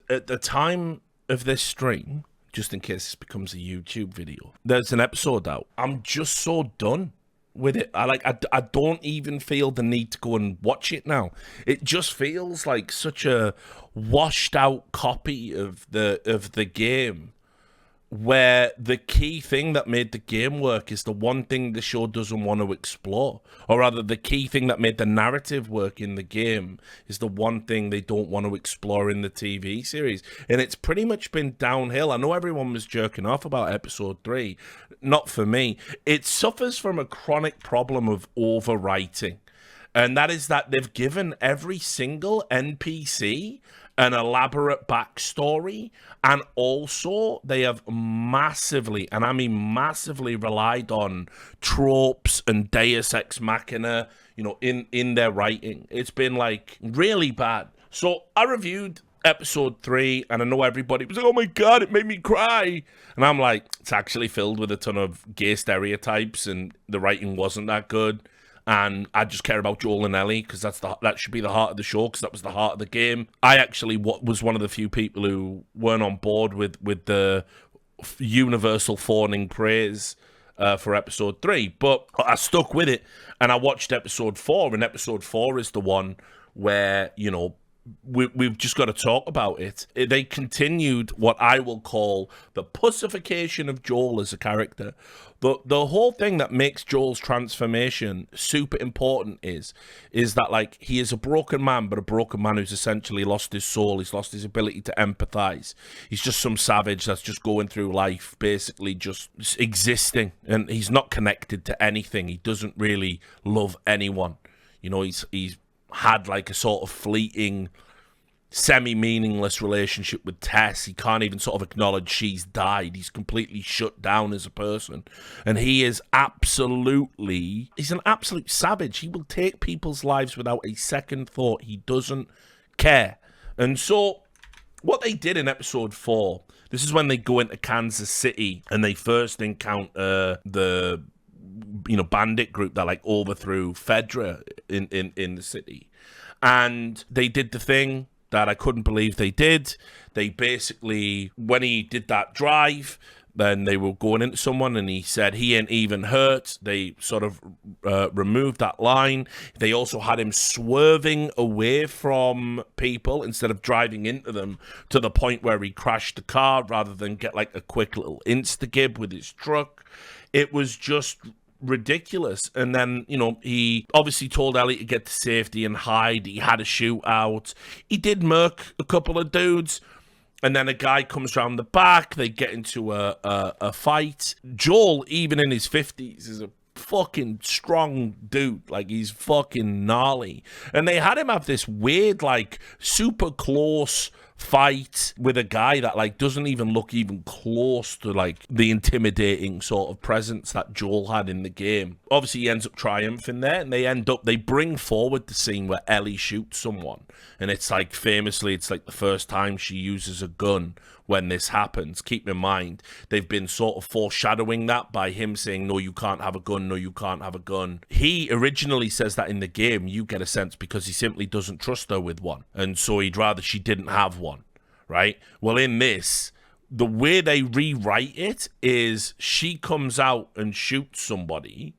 at the time of this stream, just in case this becomes a YouTube video, there's an episode out. I'm just so done with it. I don't even feel the need to go and watch it now. It just feels like such a washed out copy of the game, where the key thing that made the game work is the one thing the show doesn't want to explore. Or rather, the key thing that made the narrative work in the game is the one thing they don't want to explore in the TV series. And it's pretty much been downhill. I know everyone was jerking off about episode 3. Not for me. It suffers from a chronic problem of overwriting. And that is that they've given every single NPC an elaborate backstory, and also they have massively, and I mean massively, relied on tropes and Deus Ex Machina, you know, in their writing. It's been like really bad. So I reviewed episode 3, and I know everybody was like, oh my god, it made me cry. And I'm like, it's actually filled with a ton of gay stereotypes, and the writing wasn't that good. And I just care about Joel and Ellie because that should be the heart of the show, because that was the heart of the game. I actually was one of the few people who weren't on board with the universal fawning praise for episode 3, but I stuck with it and I watched episode 4. And episode 4 is the one where, you know, we've just got to talk about it. They continued what I will call the pussification of Joel as a character. The whole thing that makes Joel's transformation super important is that, like, he is a broken man, but a broken man who's essentially lost his soul. He's lost his ability to empathize. He's just some savage that's just going through life, basically just existing, and he's not connected to anything. He doesn't really love anyone. You know, he's had like a sort of fleeting, semi-meaningless relationship with Tess. He can't even sort of acknowledge she's died. He's completely shut down as a person. And he's an absolute savage. He will take people's lives without a second thought. He doesn't care. And so what they did in episode 4, this is when they go into Kansas City and they first encounter the bandit group that like overthrew Fedra in the city. And they did the thing that I couldn't believe they did. They basically, when he did that drive, then they were going into someone and he said he ain't even hurt. They sort of removed that line. They also had him swerving away from people instead of driving into them, to the point where he crashed the car rather than get like a quick little insta-gib with his truck. It was just ridiculous. And then, you know, he obviously told Ellie to get to safety and hide. He had a shootout. He did murk a couple of dudes. And then a guy comes around the back. They get into a fight. Joel, even in his 50s, is a fucking strong dude. Like, he's fucking gnarly. And they had him have this weird, like, super close fight with a guy that like doesn't even look even close to like the intimidating sort of presence that Joel had in the game. Obviously he ends up triumphing there, and they bring forward the scene where Ellie shoots someone, and it's like, famously, it's like the first time she uses a gun when this happens. Keep in mind, they've been sort of foreshadowing that by him saying, no, you can't have a gun, no, you can't have a gun. He originally says that in the game. You get a sense because he simply doesn't trust her with one, and so he'd rather she didn't have one, right? Well, in this, the way they rewrite it is she comes out and shoots somebody,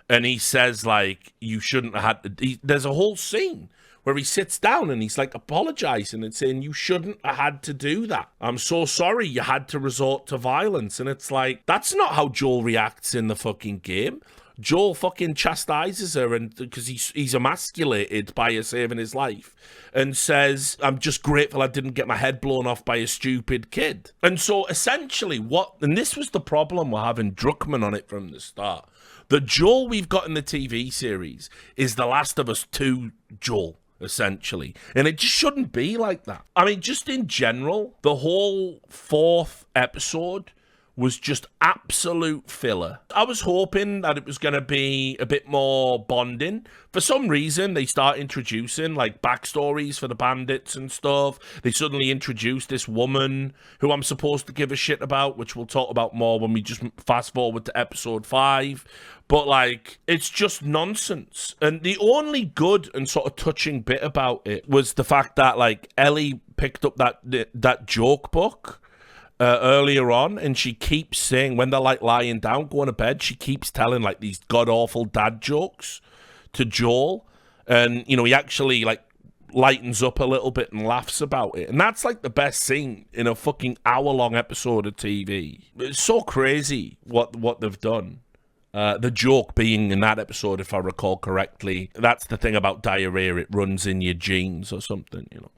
and he says, like, you shouldn't have had to. There's a whole scene where he sits down and he's like apologizing and saying, you shouldn't have had to do that. I'm so sorry you had to resort to violence. And it's like, that's not how Joel reacts in the fucking game. Joel fucking chastises her, and because he's emasculated by her saving his life, and says, I'm just grateful I didn't get my head blown off by a stupid kid. And so essentially and this was the problem we're having Druckmann on it from the start. The Joel we've got in the TV series is the Last of Us 2 Joel, essentially. And it just shouldn't be like that. I mean, just in general, the whole 4th episode was just absolute filler. I was hoping that it was going to be a bit more bonding. For some reason, they start introducing like backstories for the bandits and stuff. They suddenly introduced this woman who I'm supposed to give a shit about, which we'll talk about more when we just fast forward to episode 5. But like, it's just nonsense. And the only good and sort of touching bit about it was the fact that like Ellie picked up that joke book earlier on, and she keeps saying when they're like lying down, going to bed, she keeps telling like these god awful dad jokes to Joel, and you know he actually like lightens up a little bit and laughs about it, and that's like the best scene in a fucking hour-long episode of TV. It's so crazy what they've done. The joke being in that episode, if I recall correctly, that's the thing about diarrhea, it runs in your genes or something, you know.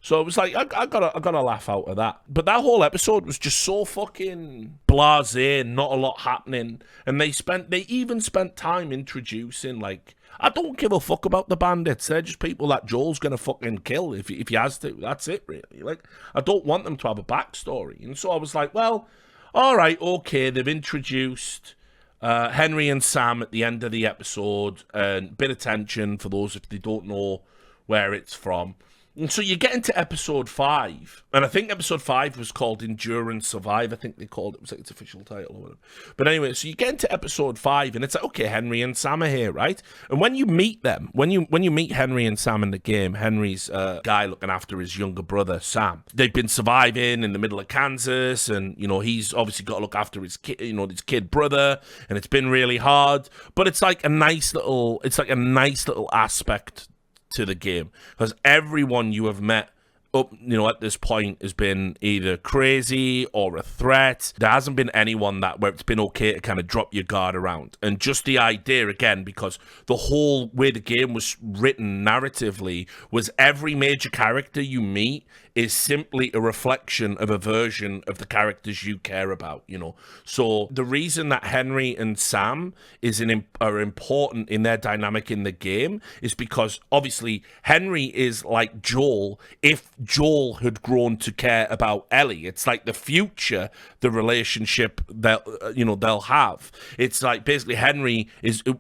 So it was like, I gotta laugh out of that. But that whole episode was just so fucking blasé, not a lot happening. And they even spent time introducing, like, I don't give a fuck about the bandits. They're just people that Joel's gonna fucking kill if he has to. That's it, really. Like, I don't want them to have a backstory. And so I was like, well, all right, okay, they've introduced Henry and Sam at the end of the episode, and bit of tension for those if they don't know where it's from. And so you get into episode 5, and I think episode 5 was called Endure and Survive. I think they called it was like its official title or whatever. But anyway, so you get into episode 5, and it's like, okay, Henry and Sam are here, right? And when you meet them, when you meet Henry and Sam in the game, Henry's a guy looking after his younger brother Sam. They've been surviving in the middle of Kansas, and you know he's obviously got to look after his kid, you know, his kid brother, and it's been really hard. But it's like a nice little aspect to the game, because everyone you have met up, you know, at this point has been either crazy or a threat. There hasn't been anyone where it's been okay to kind of drop your guard around. And just the idea, again, because the whole way the game was written narratively was every major character you meet is simply a reflection of a version of the characters you care about, you know. So the reason that Henry and Sam are important in their dynamic in the game is because obviously Henry is like Joel if Joel had grown to care about Ellie. It's like the future, the relationship that they'll have. It's like basically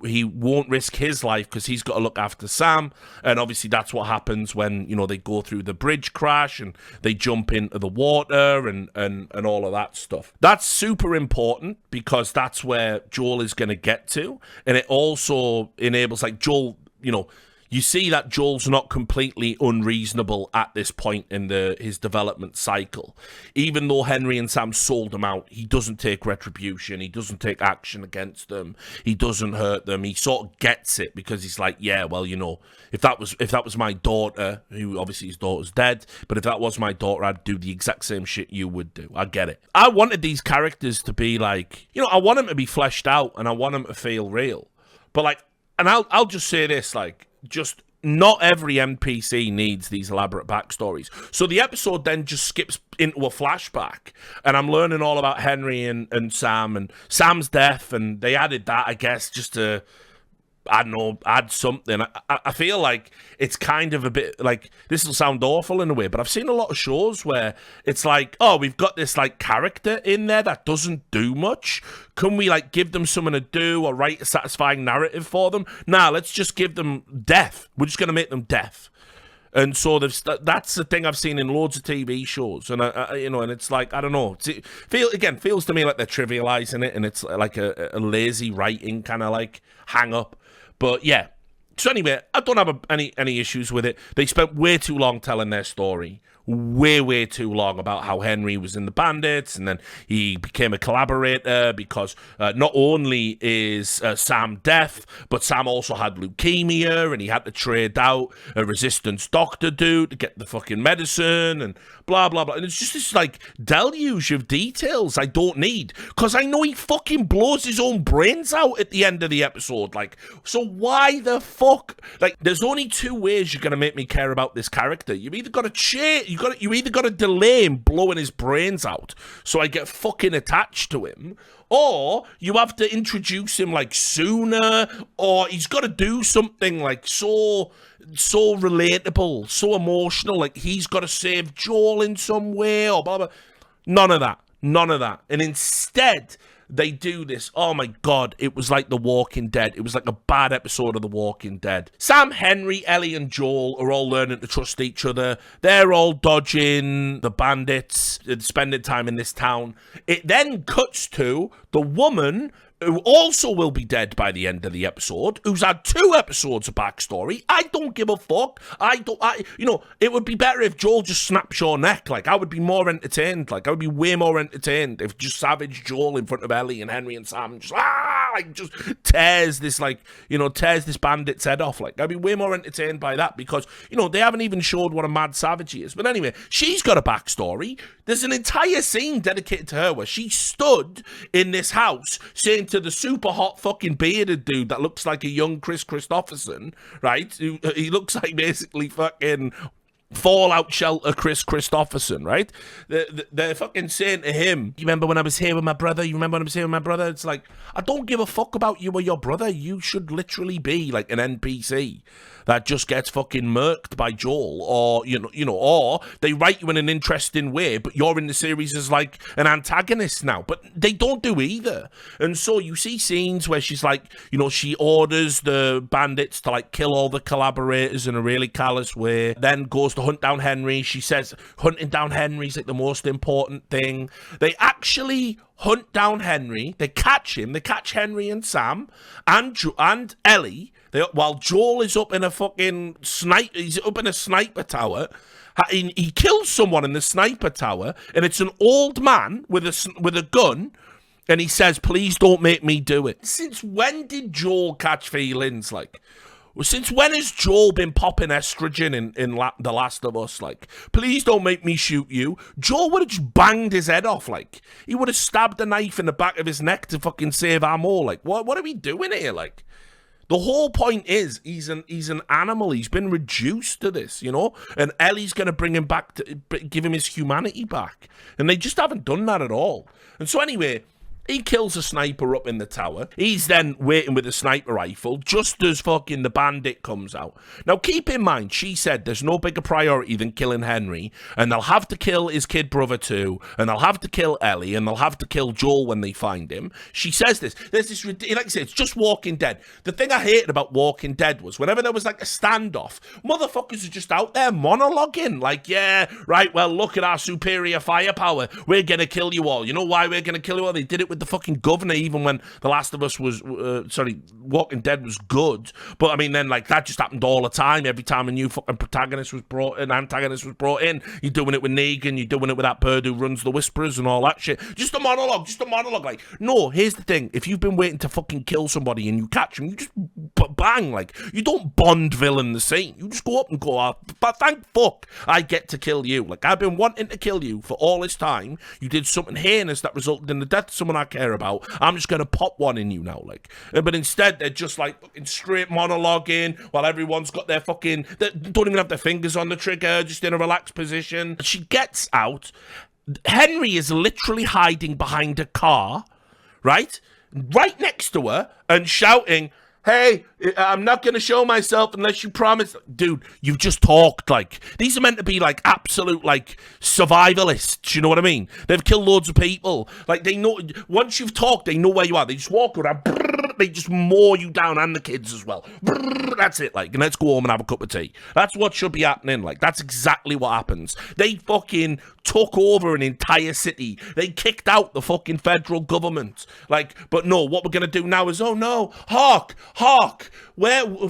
he won't risk his life because he's got to look after Sam, and obviously that's what happens when, you know, they go through the bridge crash and they jump into the water and all of that stuff. That's super important because that's where Joel is going to get to, and it also enables like Joel, you know, you see that Joel's not completely unreasonable at this point in his development cycle. Even though Henry and Sam sold him out, he doesn't take retribution. He doesn't take action against them. He doesn't hurt them. He sort of gets it because he's like, yeah, well, you know, if that was my daughter, who obviously his daughter's dead, but if that was my daughter, I'd do the exact same shit you would do. I get it. I wanted these characters to be like, you know, I want them to be fleshed out and I want them to feel real. But like, and I'll just say this, like, just not every NPC needs these elaborate backstories. So the episode then just skips into a flashback, and I'm learning all about Henry and Sam and Sam's death, and they added that, I guess, just to, I don't know, add something. I feel like it's kind of a bit like, this will sound awful in a way, but I've seen a lot of shows where it's like, oh, we've got this like character in there that doesn't do much. Can we like give them something to do or write a satisfying narrative for them? Nah, let's just give them death. We're just going to make them death. And so that's the thing I've seen in loads of TV shows, and and it's like, I don't know, feels to me like they're trivializing it, and it's like a lazy writing kind of like hang up. But yeah, so anyway, I don't have any issues with it. They spent way too long telling their story. Way too long about how Henry was in the bandits and then he became a collaborator because not only is Sam deaf, but Sam also had leukemia and he had to trade out a resistance doctor dude to get the fucking medicine and blah blah blah. And it's just this like deluge of details I don't need, because I know he fucking blows his own brains out at the end of the episode. Like, so why the fuck? Like, there's only two ways you're gonna make me care about this character. You've either got to you either got to delay him blowing his brains out so I get fucking attached to him, or you have to introduce him like sooner, or he's got to do something like so relatable, so emotional, like he's got to save Joel in some way or blah blah. None of that. None of that. And instead, they do this. Oh my God, it was like The Walking Dead. It was like a bad episode of The Walking Dead. Sam, Henry, Ellie, and Joel are all learning to trust each other. They're all dodging the bandits and spending time in this town. It then cuts to the woman who also will be dead by the end of the episode, who's had 2 episodes of backstory. I don't give a fuck. It would be better if Joel just snaps your neck. Like, I would be more entertained. Like, I would be way more entertained if just savage Joel in front of Ellie and Henry and Sam just tears this bandit's head off. Like, I'd be way more entertained by that because, they haven't even showed what a mad savage he is. But anyway, she's got a backstory. There's an entire scene dedicated to her where she stood in this house saying to the super hot fucking bearded dude that looks like a young Chris Christopherson, right? He looks like basically fucking Fallout Shelter Chris Christopherson, right? They're fucking saying to him, you remember when I was here with my brother? It's like, I don't give a fuck about you or your brother. You should literally be like an NPC that just gets fucking murked by Joel, or or they write you in an interesting way, but you're in the series as like an antagonist now. But they don't do either. And so you see scenes where she's like, she orders the bandits to like kill all the collaborators in a really callous way, then goes to hunt down Henry. She says hunting down Henry's like the most important thing. They actually hunt down Henry. They catch him. They catch Henry and Sam and Ellie. While Joel is up in a fucking he's up in a sniper tower. He kills someone in the sniper tower, and it's an old man with a gun, and he says, "Please don't make me do it." Since when did Joel catch feelings? Like, since when has Joel been popping estrogen in The Last of Us? Like, please don't make me shoot you. Joel would have just banged his head off. Like, he would have stabbed a knife in the back of his neck to fucking save ammo. Like, what are we doing here? Like, the whole point is he's an animal. He's been reduced to this, and Ellie's going to bring him back to give him his humanity back. And they just haven't done that at all. And so anyway, he kills a sniper up in the tower. He's then waiting with a sniper rifle just as fucking the bandit comes out. Now, keep in mind, she said there's no bigger priority than killing Henry, and they'll have to kill his kid brother too, and they'll have to kill Ellie, and they'll have to kill Joel when they find him. She says this. There's this, like I said, it's just Walking Dead. The thing I hated about Walking Dead was whenever there was like a standoff, motherfuckers are just out there monologuing. Like, yeah, right, well, look at our superior firepower. We're going to kill you all. You know why we're going to kill you all? They did it with the fucking governor, even when The Last of Us was, Walking Dead was good. But I mean, then like that just happened all the time. Every time a new fucking antagonist was brought in, you're doing it with Negan, you're doing it with that bird who runs the Whisperers and all that shit. Just a monologue. Like, no, here's the thing. If you've been waiting to fucking kill somebody and you catch them, you just bang. Like, you don't Bond villain the scene. You just go up and go, but thank fuck I get to kill you. Like, I've been wanting to kill you for all this time. You did something heinous that resulted in the death of someone I care about. I'm just going to pop one in you now. Like, but instead, they're just like fucking straight monologuing while everyone's got their fucking, they don't even have their fingers on the trigger, just in a relaxed position. She gets out. Henry is literally hiding behind a car, right next to her, and shouting, "Hey, I'm not going to show myself unless you promise." Dude, you've just talked. Like, these are meant to be like absolute like survivalists, you know what I mean? They've killed loads of people. Like, they know, once you've talked, they know where you are. They just walk around, they just mow you down, and the kids as well. That's it. Like, and let's go home and have a cup of tea. That's what should be happening. Like, that's exactly what happens. They fucking took over an entire city. They kicked out the fucking federal government. Like, but no, what we're gonna do now is, oh no, hark,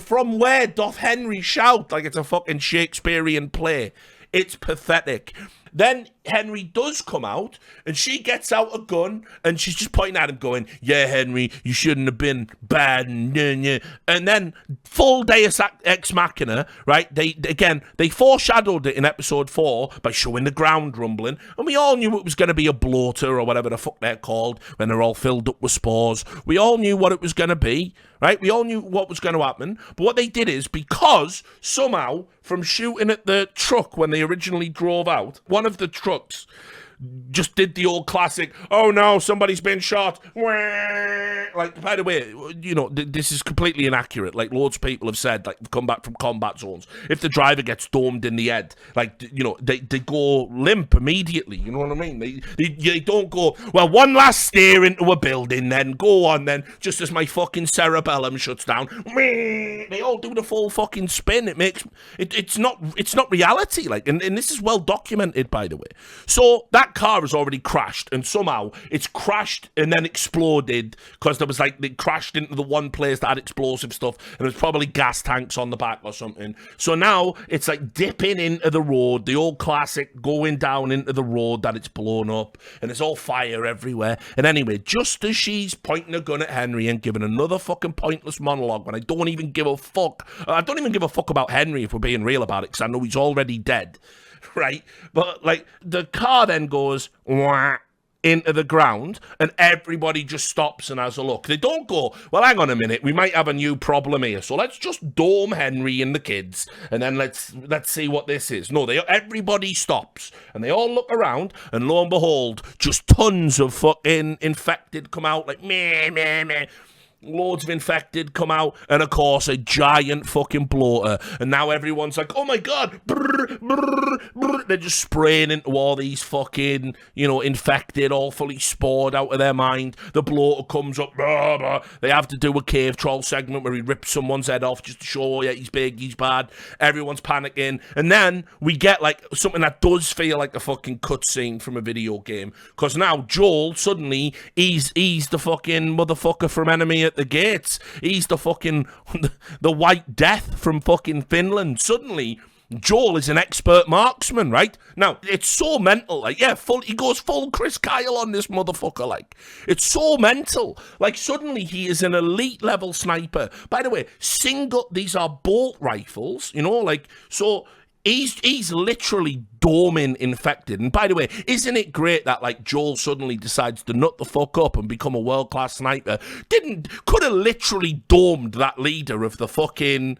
from where doth Henry shout? Like, it's a fucking Shakespearean play. It's pathetic. Then Henry does come out, and she gets out a gun, and she's just pointing at him going, "Yeah, Henry, you shouldn't have been bad." And then full Deus Ex Machina, right? They foreshadowed it in episode 4 by showing the ground rumbling, and we all knew it was going to be a bloater or whatever the fuck they're called when they're all filled up with spores. We all knew what it was going to be, right? We all knew what was going to happen. But what they did is, because somehow from shooting at the truck when they originally drove out, one of the trucks just did the old classic, oh no, somebody's been shot. Like, by the way, you know, this is completely inaccurate. Like, loads of people have said, like, come back from combat zones. If the driver gets domed in the head, like, you know, they go limp immediately. You know what I mean? They don't go, well, one last steer into a building, then go on, then just as my fucking cerebellum shuts down, they all do the full fucking spin. It's not reality. Like, and this is well documented, by the way. So that car has already crashed, and somehow it's crashed and then exploded because there was like, they crashed into the one place that had explosive stuff, and there's probably gas tanks on the back or something. So now it's like dipping into the road, the old classic going down into the road that it's blown up, and there's all fire everywhere. And anyway, just as she's pointing a gun at Henry and giving another fucking pointless monologue when I don't even give a fuck. I don't even give a fuck about Henry, if we're being real about it, because I know he's already dead, right? But like, the car then goes wah, into the ground, and everybody just stops and has a look. They don't go, well, hang on a minute, we might have a new problem here, so let's just dome Henry and the kids, and then let's see what this is. No, everybody stops, and they all look around, and lo and behold, just tons of fucking infected come out, like, meh, meh, meh. Loads of infected come out, and of course a giant fucking bloater, and now everyone's like, oh my god, brr, brr, brr. They're just spraying into all these fucking, you know, infected, all fully spored out of their mind. The bloater comes up, blah, blah. They have to do a cave troll segment where he rips someone's head off just to show, oh, yeah, he's big, he's bad. Everyone's panicking, and then we get like something that does feel like a fucking cutscene from a video game, because now Joel suddenly he's the fucking motherfucker from Enemy at the Gates. He's the fucking the White Death from fucking Finland. Suddenly Joel is an expert marksman, right? Now, it's so mental, like, yeah, he goes full Chris Kyle on this motherfucker, like, it's so mental. Like, suddenly he is an elite level sniper. By the way, these are bolt rifles, you know, like, so he's literally doming infected. And by the way, isn't it great that, like, Joel suddenly decides to nut the fuck up and become a world-class sniper? Could have literally domed that leader of the fucking,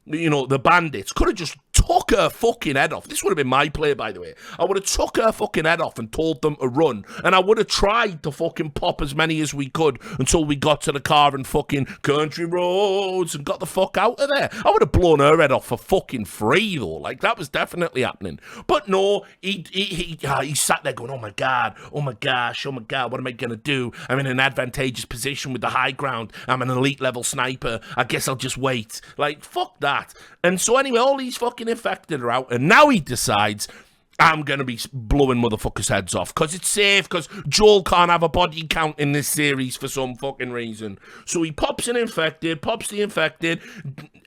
you know, the bandits. Could have just took her fucking head off. This would have been my play, by the way. I would have took her fucking head off and told them to run. And I would have tried to fucking pop as many as we could until we got to the car and fucking country roads and got the fuck out of there. I would have blown her head off for fucking free, though. Like, that was definitely happening. But no, he sat there going, oh my god, oh my gosh, oh my god, what am I going to do? I'm in an advantageous position with the high ground. I'm an elite level sniper. I guess I'll just wait. Like, fuck that. And so anyway, all these fucking infected are out, and now he decides, I'm going to be blowing motherfuckers' heads off, because it's safe, because Joel can't have a body count in this series for some fucking reason. So he pops the infected,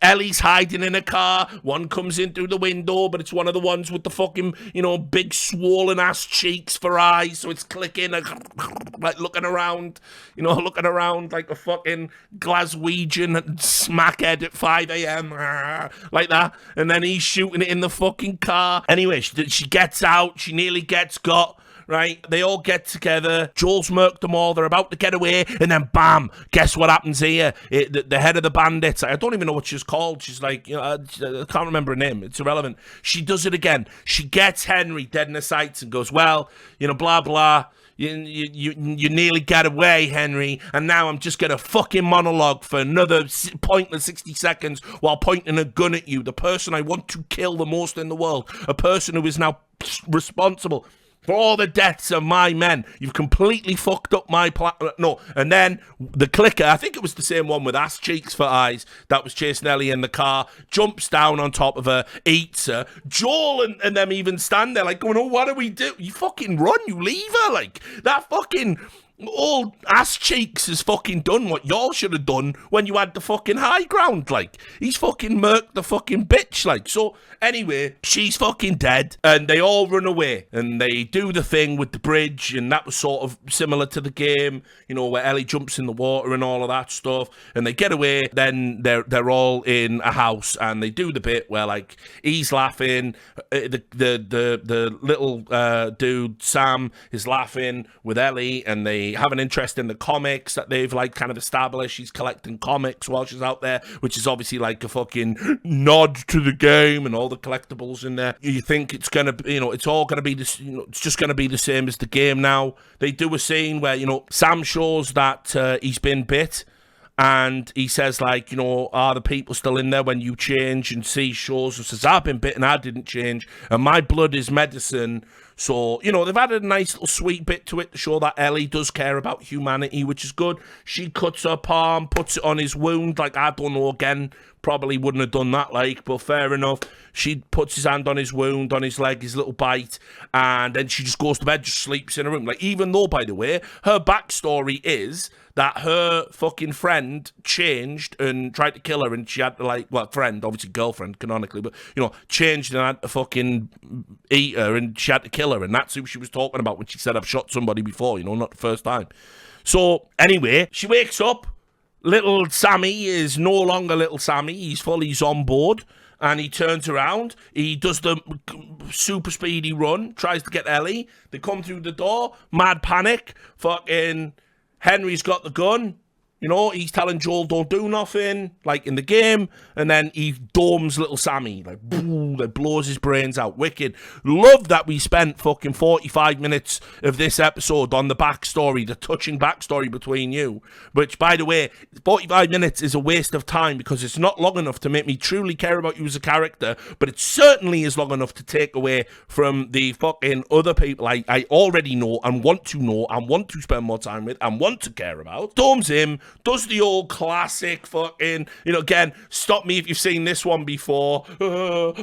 Ellie's hiding in a car, one comes in through the window, but it's one of the ones with the fucking, you know, big swollen ass cheeks for eyes, so it's clicking, like looking around like a fucking Glaswegian smackhead at 5 a.m, like that, and then he's shooting it in the fucking car. Anyway, she gets out, she nearly gets got, right? They all get together, Joel's murked them all, they're about to get away, and then bam, guess what happens here? The head of the bandits, I don't even know what she's called, she's like, you know, I can't remember her name, it's irrelevant. She does it again, she gets Henry dead in the sights and goes, well, you know, blah, blah, you nearly got away, Henry, and now I'm just going to fucking monologue for another pointless 60 seconds while pointing a gun at you, the person I want to kill the most in the world, a person who is now responsible for all the deaths of my men. You've completely fucked up my plan. No, and then the clicker, I think it was the same one with ass cheeks for eyes that was chasing Ellie in the car, jumps down on top of her, eats her. Joel and them even stand there like going, oh, what do we do? You fucking run, you leave her. Like, that fucking old ass cheeks has fucking done what y'all should have done when you had the fucking high ground. Like, he's fucking murked the fucking bitch. Like, so anyway, she's fucking dead, and they all run away, and they do the thing with the bridge, and that was sort of similar to the game, you know, where Ellie jumps in the water and all of that stuff, and they get away. Then they're all in a house, and they do the bit where, like, he's laughing, the little dude Sam is laughing with Ellie, and they they have an interest in the comics that they've like kind of established. She's collecting comics while she's out there, which is obviously like a fucking nod to the game and all the collectibles in there. You think it's gonna, it's all gonna be this, it's just gonna be the same as the game now. They do a scene where, Sam shows that he's been bit. And he says, like, are the people still in there when you change? And C shows and says, I've been bitten, I didn't change, and my blood is medicine. So, they've added a nice little sweet bit to it to show that Ellie does care about humanity, which is good. She cuts her palm, puts it on his wound. Like, I don't know, again, probably wouldn't have done that, like, but fair enough. She puts his hand on his wound, on his leg, his little bite, and then she just goes to bed, just sleeps in her room. Like, even though, by the way, her backstory is that her fucking friend changed and tried to kill her, and she had to, friend, obviously girlfriend, canonically, but, changed and had to fucking eat her, and she had to kill her, and that's who she was talking about when she said, I've shot somebody before, not the first time. So, anyway, she wakes up, little Sammy is no longer little Sammy, he's on board, and he turns around, he does the super speedy run, tries to get Ellie, they come through the door, mad panic, fucking Henry's got the gun, he's telling Joel don't do nothing, like in the game, and then he domes little Sammy, like blows his brains out. Wicked. Love that we spent fucking 45 minutes of this episode on the backstory, the touching backstory between you, which, by the way, 45 minutes is a waste of time because it's not long enough to make me truly care about you as a character, but it certainly is long enough to take away from the fucking other people I already know and want to spend more time with and want to care about. Domes him, does the old classic fucking, again, stop me if you've seen this one before,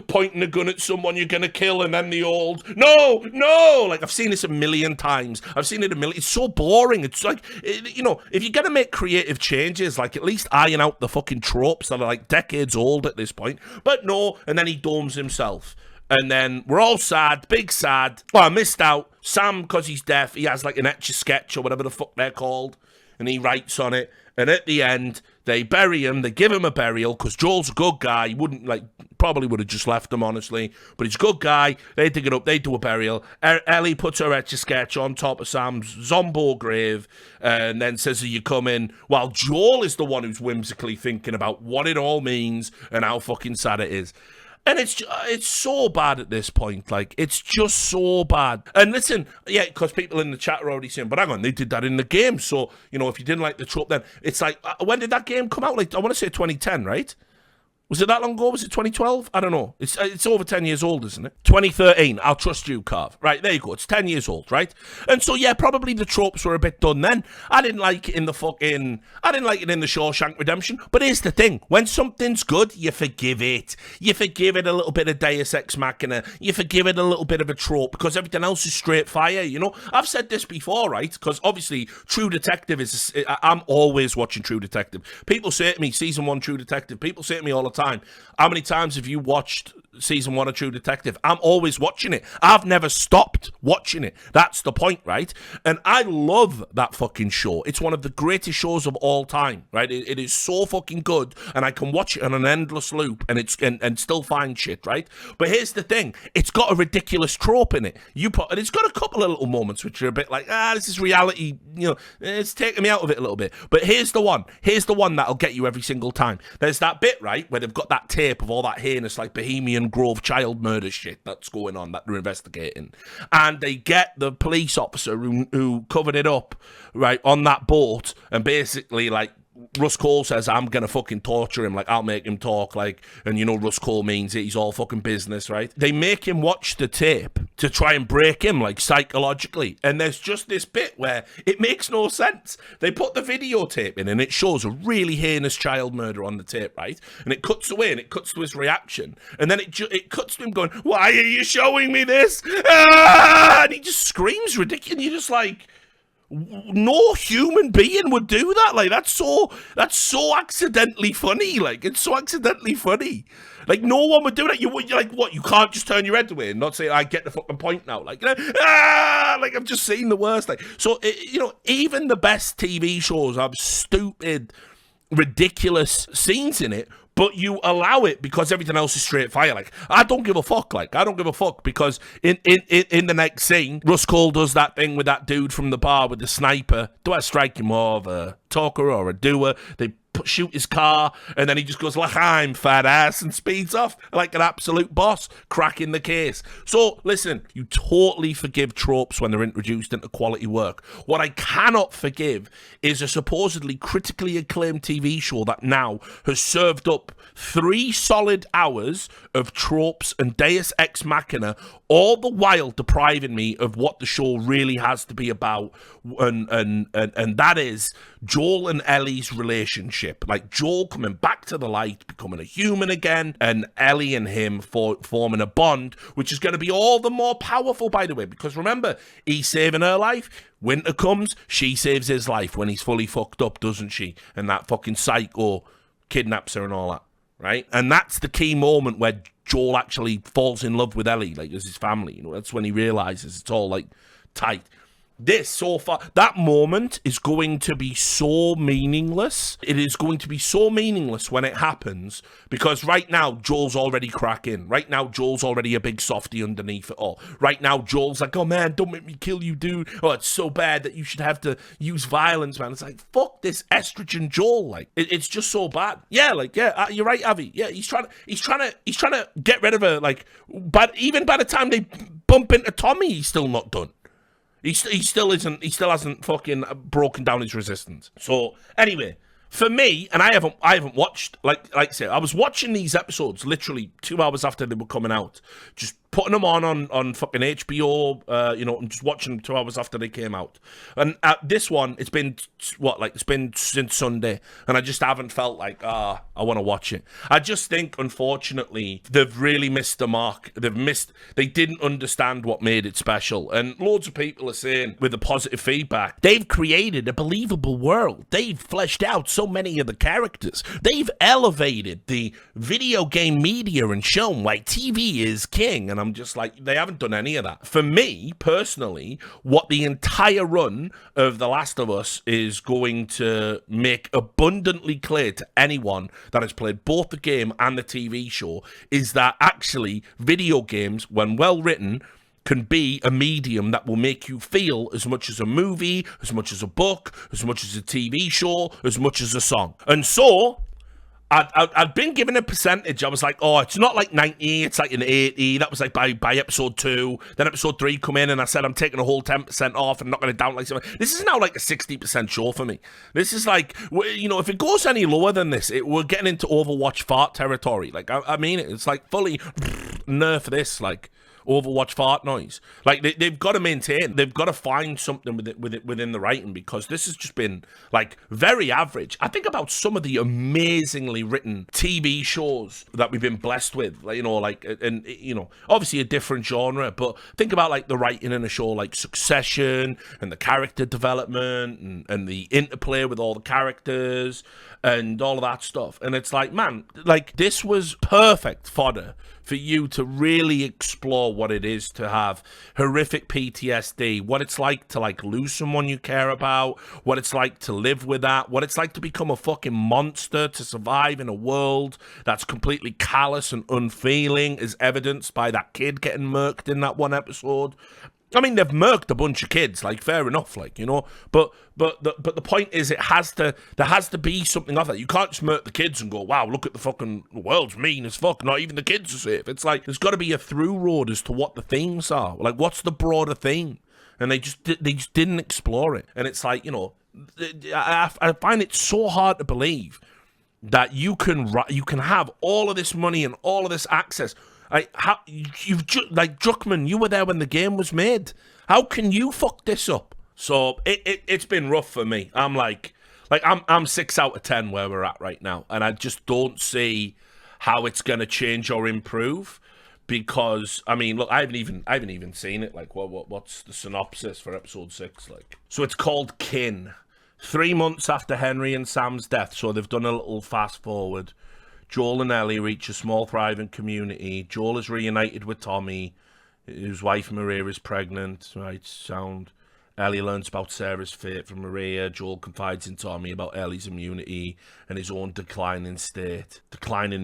pointing a gun at someone you're gonna kill, and then the old, no, like, I've seen this a million times. It's so boring. It's like, if you're gonna make creative changes, like, at least iron out the fucking tropes that are, like, decades old at this point. But no, and then he domes himself. And then we're all sad, big sad. Well, I missed out. Sam, because he's deaf, he has, like, an Etch-a-Sketch or whatever the fuck they're called, and he writes on it. And at the end, they bury him. They give him a burial because Joel's a good guy. He wouldn't, probably would have just left him, honestly. But he's a good guy. They dig it up. They do a burial. Ellie puts her Etch-a-Sketch on top of Sam's Zombo grave and then says, are you coming? While Joel is the one who's whimsically thinking about what it all means and how fucking sad it is. And it's so bad at this point. Like, it's just so bad. And listen, yeah, because people in the chat are already saying, but hang on, they did that in the game. So, if you didn't like the trope, then it's like, when did that game come out? Like, I want to say 2010, right? Was it that long ago? Was it 2012? I don't know. It's over 10 years old, isn't it? 2013. I'll trust you, Carv. Right, there you go. It's 10 years old, right? And so, yeah, probably the tropes were a bit done then. I didn't like it in the Shawshank Redemption. But here's the thing. When something's good, you forgive it. You forgive it a little bit of Deus Ex Machina. You forgive it a little bit of a trope because everything else is straight fire, I've said this before, right? Because obviously True Detective I'm always watching True Detective. People say to me, season 1 True Detective. People say to me all the time, how many times have you watched season 1 of True Detective? I'm always watching it. I've never stopped watching it. That's the point, right? And I love that fucking show. It's one of the greatest shows of all time, right? It is so fucking good, and I can watch it on an endless loop and still find shit, right? But here's the thing. It's got a ridiculous trope in it. And it's got a couple of little moments which are a bit like, this is reality, it's taking me out of it a little bit. But here's the one. Here's the one that'll get you every single time. There's that bit, right, where they've got that tape of all that heinous, like, Bohemian Grove child murder shit that's going on that they're investigating, and they get the police officer who covered it up, right, on that boat, and basically, like, Russ Cole says, I'm gonna fucking torture him, like, I'll make him talk, like, and Russ Cole means it, he's all fucking business, right? They make him watch the tape to try and break him, like, psychologically, and there's just this bit where it makes no sense. They put the videotape in, and it shows a really heinous child murder on the tape, right? And it cuts away, and it cuts to his reaction, and then it cuts to him going, why are you showing me this? And he just screams ridiculous, and you're just like, no human being would do that. Like, that's so accidentally funny. Like, it's so accidentally funny. Like, no one would do that. You're like, what? You can't just turn your head away and not say, I get the fucking point now. Like, like, I've just seen the worst. Like, so, even the best TV shows have stupid, ridiculous scenes in it. but you allow it because everything else is straight fire. Like, I don't give a fuck. Like, I don't give a fuck because in the next scene, Russ Cole does that thing with that dude from the bar with the sniper. Do I strike you more of a talker or a doer? They shoot his car, and then he just goes, "L'chaim, fat ass," and speeds off like an absolute boss, cracking the case. So, listen, you totally forgive tropes when they're introduced into quality work. What I cannot forgive is a supposedly critically acclaimed TV show that now has served up 3 solid hours of tropes and deus ex machina, all the while depriving me of what the show really has to be about, and that is Joel and Ellie's relationship. Like, Joel coming back to the light, becoming a human again, and Ellie and him forming a bond, which is going to be all the more powerful, by the way, because remember, he's saving her life. Winter comes, she saves his life when he's fully fucked up, doesn't she? And that fucking psycho kidnaps her and all that, right? And that's the key moment where Joel actually falls in love with Ellie, like, as his family. You know, that's when he realizes it's all, like, tight. This, so far, that moment is going to be so meaningless. It is going to be so meaningless when it happens, because right now, Joel's already cracking. Right now, Joel's already a big softy underneath it all. Right now, Joel's like, "Oh, man, don't make me kill you, dude. Oh, it's so bad that you should have to use violence, man." It's like, fuck this estrogen Joel. Like, it's just so bad. Yeah, like, yeah, you're right, Avi. Yeah, he's trying to get rid of her, like, but even by the time they bump into Tommy, he's still not done. He still hasn't fucking broken down his resistance. So anyway, for me, and I haven't watched, like I said, I was watching these episodes literally 2 hours after they were coming out, just putting them on fucking HBO, and just watching them 2 hours after they came out. And this one, it's been since Sunday, and I just haven't felt like, I want to watch it. I just think, unfortunately, they've really missed the mark. They didn't understand what made it special. And loads of people are saying, with the positive feedback, they've created a believable world. They've fleshed out so many of the characters. They've elevated the video game media and shown why TV is king. And I'm just like, they haven't done any of that. For me, personally, what the entire run of The Last of Us is going to make abundantly clear to anyone that has played both the game and the TV show is that actually video games, when well written, can be a medium that will make you feel as much as a movie, as much as a book, as much as a TV show, as much as a song. And so I'd been given a percentage. I was like, oh, it's not like 90, it's like an 80. That was like by episode 2. Then episode 3 come in, and I said I'm taking a whole 10% off and not going to down like something. This is now like a 60% show for me. This is like, if it goes any lower than this, we're getting into Overwatch fart territory. Like, I mean, it's like fully nerf this, like, Overwatch fart noise. Like, they've got to maintain. They've got to find something within the writing, because this has just been, like, very average. I think about some of the amazingly written TV shows that we've been blessed with, obviously a different genre, but think about, like, the writing in a show like Succession, and the character development, and the interplay with all the characters, and all of that stuff. And it's like, man, like, this was perfect fodder for you to really explore what it is to have horrific PTSD, what it's like to, like, lose someone you care about, what it's like to live with that, what it's like to become a fucking monster, to survive in a world that's completely callous and unfeeling, as evidenced by that kid getting murked in that one episode. I mean, they've murked a bunch of kids, like, fair enough, like, but the point is, there has to be something of that. You can't just murk the kids and go, wow, look at the world's mean as fuck, not even the kids are safe. It's like, there's got to be a through road as to what the themes are. Like, what's the broader theme? And they just didn't explore it. And it's like, I find it so hard to believe that you can have all of this money and all of this access. Druckmann, you were there when the game was made. How can you fuck this up? So it's been rough for me. I'm I'm 6 out of 10 where we're at right now, and I just don't see how it's gonna change or improve. Because, I mean, look, I haven't even seen it. Like, what's the synopsis for episode 6? Like, so it's called Kin. 3 months after Henry and Sam's death, so they've done a little fast forward. Joel and Ellie reach a small, thriving community. Joel is reunited with Tommy, whose wife Maria is pregnant. Right, sound. Ellie learns about Sarah's fate from Maria. Joel confides in Tommy about Ellie's immunity and his own declining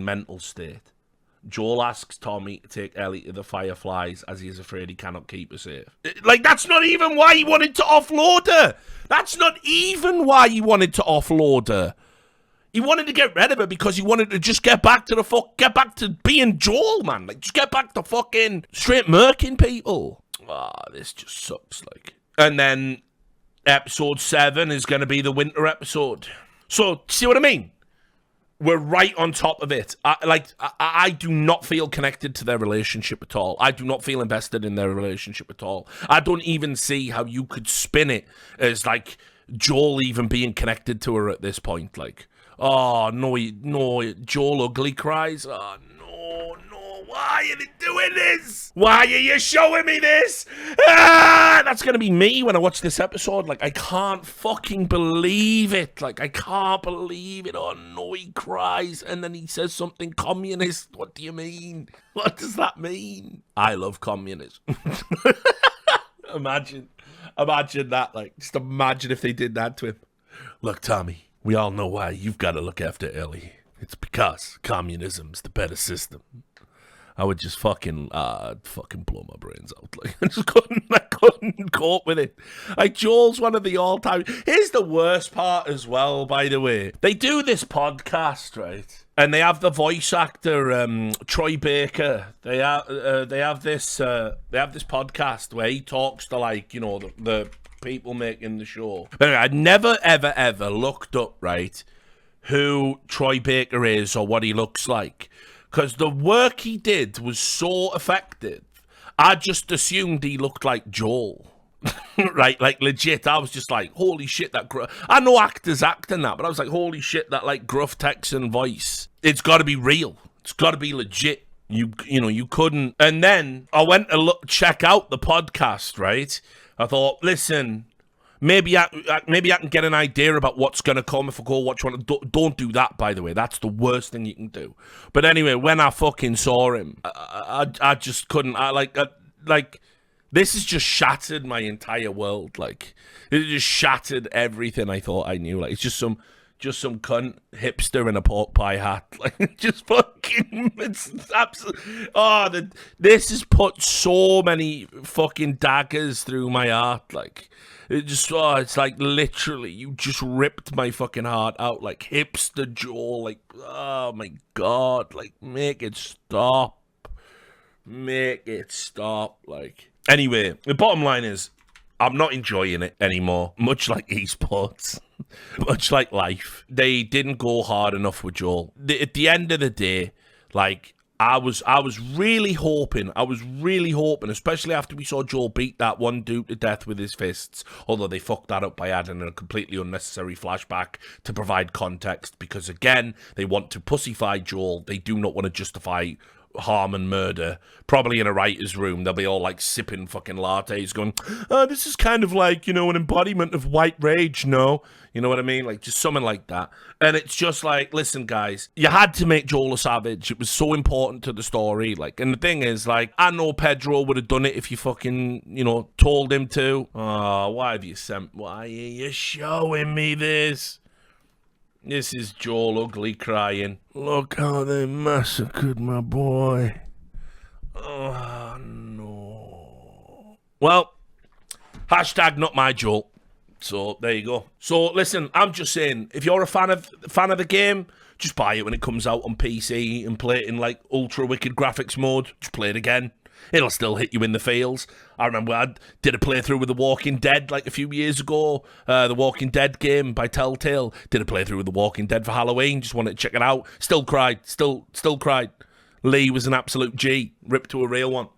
mental state. Joel asks Tommy to take Ellie to the Fireflies as he is afraid he cannot keep her safe. Like, that's not even why he wanted to offload her. That's not even why he wanted to offload her. He wanted to get rid of her because he wanted to just get back to being Joel, man. Like, just get back to fucking straight murking people. This just sucks, like. And then episode 7 is going to be the winter episode. So, see what I mean? We're right on top of it. I do not feel connected to their relationship at all. I do not feel invested in their relationship at all. I don't even see how you could spin it as, like, Joel even being connected to her at this point. Like, oh, no, Joel ugly cries. Oh, no, why are they doing this? Why are you showing me this? That's going to be me when I watch this episode. Like, I can't fucking believe it. Like, I can't believe it. Oh, no, he cries. And then he says something communist. What do you mean? What does that mean? I love communism. Imagine that. Like, just imagine if they did that to him. Look, Tommy, we all know why you've got to look after Ellie. It's because communism's the better system. I would just fucking blow my brains out. Like, I couldn't cope with it. Like, Joel's one of the all-time. Here's the worst part as well, by the way. They do this podcast, right? And they have the voice actor Troy Baker. They have this podcast where he talks to, like, you know, the people making the show. But anyway, I'd never ever looked up, right, who Troy Baker is or what he looks like. Because the work he did was so effective, I just assumed he looked like Joel. Right? Like, legit. I was just like, holy shit, I know actors acting that, but I was like, holy shit, that, like, gruff Texan voice. It's got to be real. It's got to be legit. You know, you couldn't. And then I went to check out the podcast, right? I thought, listen, maybe I can get an idea about what's going to come if I go watch one. Don't do that, by the way. That's the worst thing you can do. But anyway, when I fucking saw him, I just couldn't. This has just shattered my entire world. Like, it just shattered everything I thought I knew. Like, it's just some cunt hipster in a pork pie hat. Like, just fucking, it's absolutely, this has put so many fucking daggers through my heart. Like, it's like literally, you just ripped my fucking heart out. Like, hipster Joel, like, oh my God, like, make it stop. Like, anyway, the bottom line is, I'm not enjoying it anymore. Much like esports, much like life, they didn't go hard enough with Joel. At the end of the day, like, I was really hoping, especially after we saw Joel beat that one dude to death with his fists, although they fucked that up by adding a completely unnecessary flashback to provide context, because again, they want to pussify Joel. They do not want to justify harm and murder. Probably in a writer's room, they'll be all like sipping fucking lattes going, oh, this is kind of like, you know, an embodiment of white rage, no? You know what I mean? Like, just something like that. And it's just like, listen, guys, you had to make Joel a savage. It was so important to the story. Like, and the thing is, like, I know Pedro would have done it if you fucking, you know, told him to. Oh, why are you showing me this? This is Joel ugly crying. Look how they massacred my boy. Oh, no. Well, hashtag not my Joel. So, there you go. So, listen, I'm just saying, if you're a fan of the game, just buy it when it comes out on PC and play it in, like, ultra wicked graphics mode. Just play it again. It'll still hit you in the feels. I remember I did a playthrough with The Walking Dead like a few years ago. The Walking Dead game by Telltale. Did a playthrough with The Walking Dead for Halloween. Just wanted to check it out. Still cried. Still cried. Lee was an absolute G. Ripped to a real one.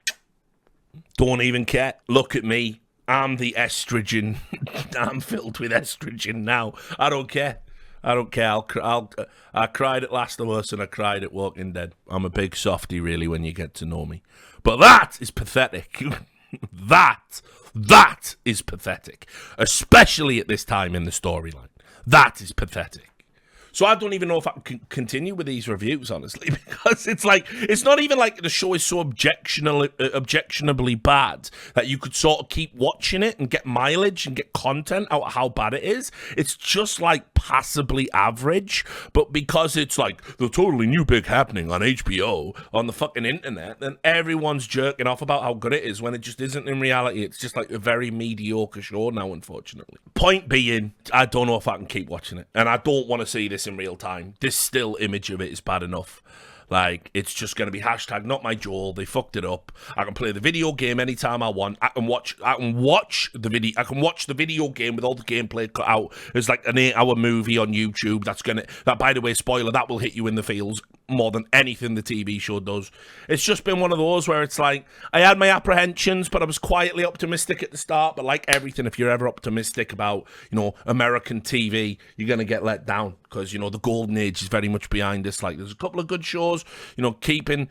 Don't even care. Look at me. I'm the estrogen. I'm filled with estrogen now. I don't care. I cried at Last of Us and I cried at Walking Dead. I'm a big softie, really, when you get to know me. But that is pathetic. That is pathetic. Especially at this time in the storyline. That is pathetic. So I don't even know if I can continue with these reviews, honestly, because it's like, it's not even like the show is so objectionably bad that you could sort of keep watching it and get mileage and get content out of how bad it is. It's just like passably average, but because it's like the totally new big happening on HBO on the fucking internet, then everyone's jerking off about how good it is when it just isn't in reality. It's just like a very mediocre show now, unfortunately. Point being, I don't know if I can keep watching it, and I don't want to see this in real time. This still image of it is bad enough. Like, it's just going to be hashtag not my Joel. They fucked it up. I can play the video game anytime I want. I can watch the video game with all the gameplay cut out. It's like an 8-hour movie on YouTube. That, by the way, spoiler, that will hit you in the feels more than anything the TV show does. It's just been one of those where it's like, I had my apprehensions, but I was quietly optimistic at the start. But like everything, if you're ever optimistic about, American TV, you're going to get let down, because, the golden age is very much behind us. Like, there's a couple of good shows, keeping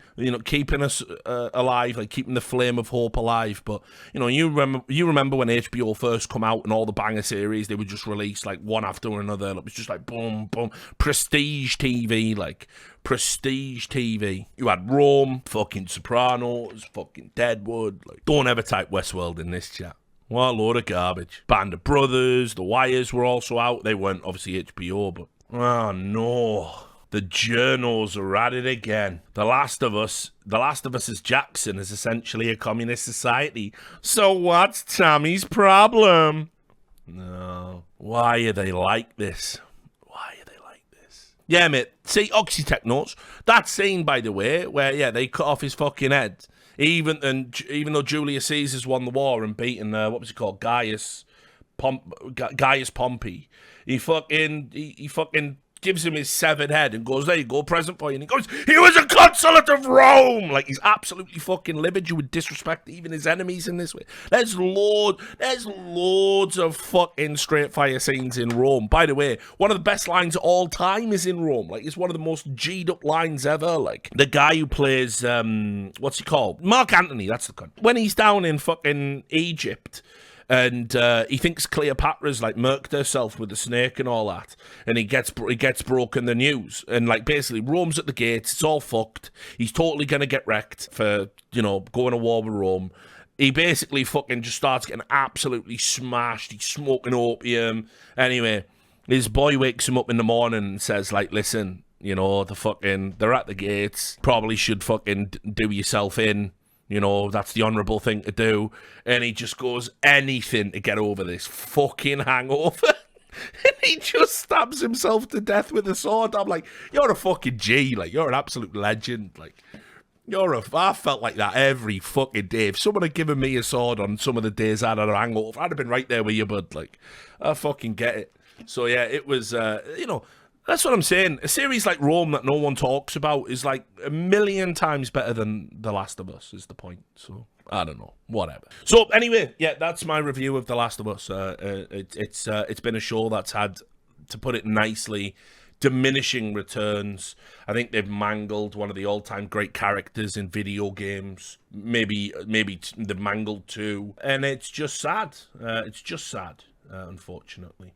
us alive, like keeping the flame of hope alive. But, you remember when HBO first come out and all the banger series, they would just release like one after another. And it was just like boom, boom, prestige TV, like prestige TV. You had Rome, fucking Sopranos, fucking Deadwood. Like, don't ever type Westworld in this chat. What a load of garbage. Band of Brothers, The Wires were also out. They weren't obviously HBO, but oh no. The journos are at it again. The Last of Us as Jackson is essentially a communist society. So what's Tommy's problem? No. Why are they like this? Yeah, mate. See, Oxytech notes. That scene, by the way, where, they cut off his fucking head. Even though Julius Caesar's won the war and beaten, what was he called? Gaius Pompey. He fucking gives him his severed head and goes, there you go, present for you. And he goes, he was a consulate of Rome! Like, he's absolutely fucking livid. You would disrespect even his enemies in this way. There's loads of fucking straight fire scenes in Rome. By the way, one of the best lines of all time is in Rome. Like, it's one of the most G'd up lines ever. Like, the guy who plays, what's he called? Mark Antony, that's the cunt. When he's down in fucking Egypt, and he thinks Cleopatra's like murked herself with the snake and all that, and he gets broken the news, and like basically Rome's at the gates, it's all fucked. He's totally gonna get wrecked for going to war with Rome. He basically fucking just starts getting absolutely smashed. He's smoking opium. Anyway, his boy wakes him up in the morning and says like, listen, they're at the gates. Probably should fucking do yourself in. That's the honourable thing to do. And he just goes anything to get over this fucking hangover. And he just stabs himself to death with a sword. I'm like, you're a fucking G. Like, you're an absolute legend. Like, I felt like that every fucking day. If someone had given me a sword on some of the days I had a hangover, I'd have been right there with you, bud. Like, I fucking get it. So, yeah, it was, that's what I'm saying. A series like Rome that no one talks about is like a million times better than The Last of Us, is the point. So, I don't know. Whatever. So, anyway, yeah, that's my review of The Last of Us. It's been a show that's had, to put it nicely, diminishing returns. I think they've mangled one of the all-time great characters in video games. Maybe they've mangled two. And it's just sad. Unfortunately.